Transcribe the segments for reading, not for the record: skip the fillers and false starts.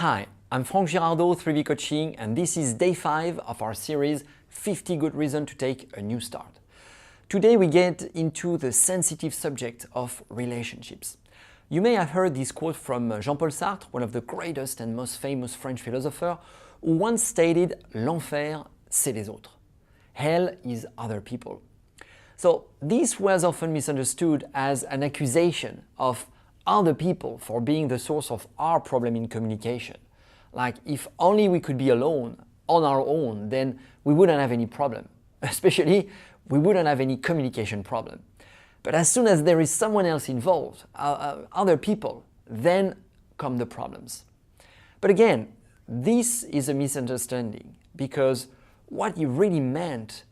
Hi, I'm Franck Girardot, 3V Coaching, and this is day 5 of our series 50 Good Reasons to Take a New Start. Today we get into the sensitive subject of relationships. You may have heard this quote from Jean Paul Sartre, one of the greatest and most famous French philosophers, who once stated, "L'enfer, c'est les autres." Hell is other people. So this was often misunderstood as an accusation of other people for being the source of our problem in communication. Like, if only we could be alone, on our own, then we wouldn't have any problem. Especially, we wouldn't have any communication problem. But as soon as there is someone else involved, other people, then come the problems. But again, this is a misunderstanding, because what he really meant,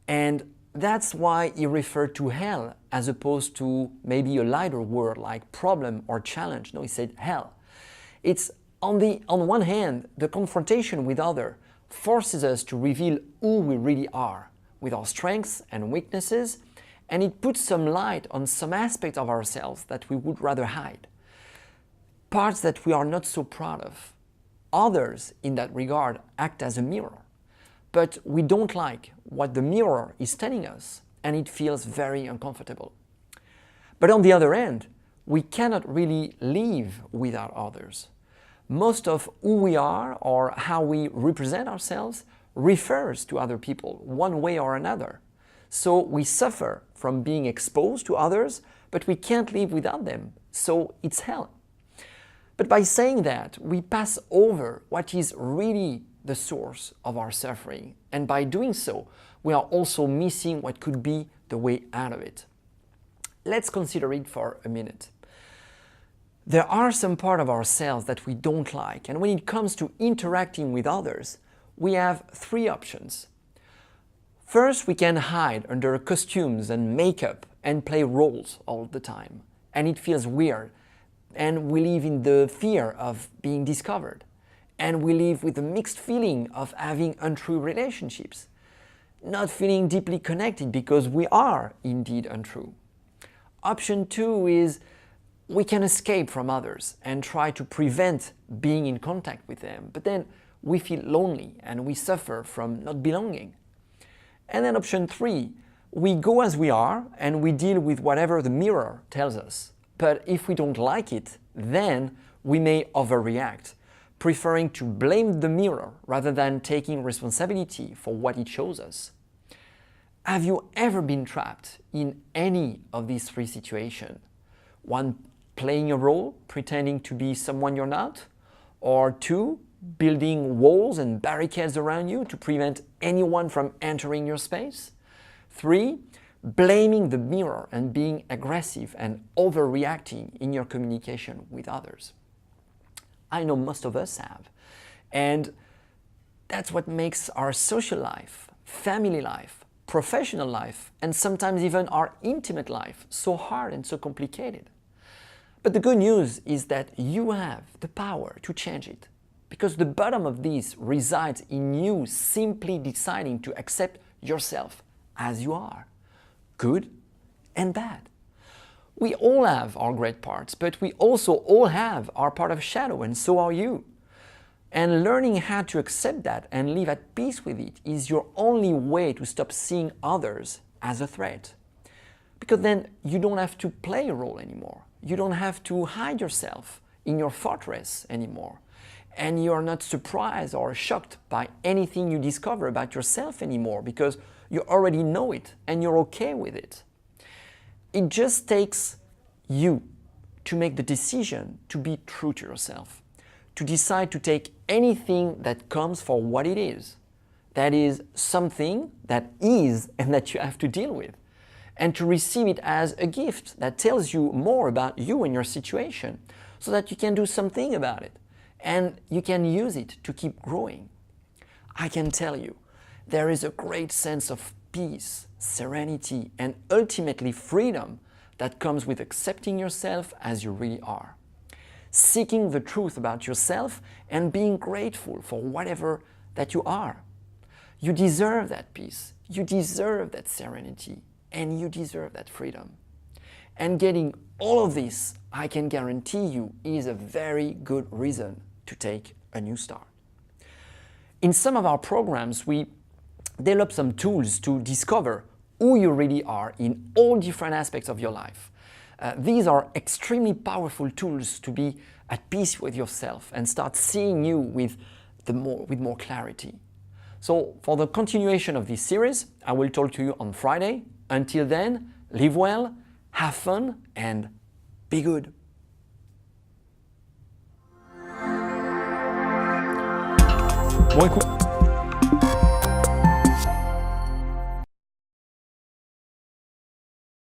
and that's why he referred to hell as opposed to maybe a lighter word like problem or challenge. No, he said hell. It's on one hand, the confrontation with others forces us to reveal who we really are, with our strengths and weaknesses, and it puts some light on some aspects of ourselves that we would rather hide. Parts that we are not so proud of. Others, in that regard, act as a mirror. But we don't like what the mirror is telling us, and it feels very uncomfortable. But on the other hand, we cannot really live without others. Most of who we are or how we represent ourselves refers to other people, one way or another. So we suffer from being exposed to others, but we can't live without them, so it's hell. But by saying that, we pass over what is really the source of our suffering, and by doing so, we are also missing what could be the way out of it. Let's consider it for a minute. There are some parts of ourselves that we don't like, and when it comes to interacting with others, we have 3 options. First, we can hide under costumes and makeup and play roles all the time, and it feels weird, and we live in the fear of being discovered. And we live with a mixed feeling of having untrue relationships, not feeling deeply connected because we are indeed untrue. Option 2 is we can escape from others and try to prevent being in contact with them, but then we feel lonely and we suffer from not belonging. And then option 3, we go as we are and we deal with whatever the mirror tells us. But if we don't like it, then we may overreact, preferring to blame the mirror rather than taking responsibility for what it shows us. Have you ever been trapped in any of these 3 situations? 1, playing a role, pretending to be someone you're not, or 2, building walls and barricades around you to prevent anyone from entering your space, 3, blaming the mirror and being aggressive and overreacting in your communication with others. I know most of us have. And that's what makes our social life, family life, professional life, and sometimes even our intimate life so hard and so complicated. But the good news is that you have the power to change it, because the bottom of this resides in you simply deciding to accept yourself as you are, good and bad. We all have our great parts, but we also all have our part of shadow, and so are you. And learning how to accept that and live at peace with it is your only way to stop seeing others as a threat. Because then you don't have to play a role anymore. You don't have to hide yourself in your fortress anymore. And you are not surprised or shocked by anything you discover about yourself anymore, because you already know it and you're okay with it. It just takes you to make the decision to be true to yourself, to decide to take anything that comes for what it is. That is something that is and that you have to deal with, and to receive it as a gift that tells you more about you and your situation, so that you can do something about it and you can use it to keep growing. I can tell you, there is a great sense of peace, serenity, and ultimately freedom that comes with accepting yourself as you really are. Seeking the truth about yourself and being grateful for whatever that you are. You deserve that peace, you deserve that serenity, and you deserve that freedom. And getting all of this, I can guarantee you, is a very good reason to take a new start. In some of our programs, we develop some tools to discover who you really are in all different aspects of your life. These are extremely powerful tools to be at peace with yourself and start seeing you with more clarity. So for the continuation of this series, I will talk to you on Friday. Until then, live well, have fun, and be good. Bon, écoute.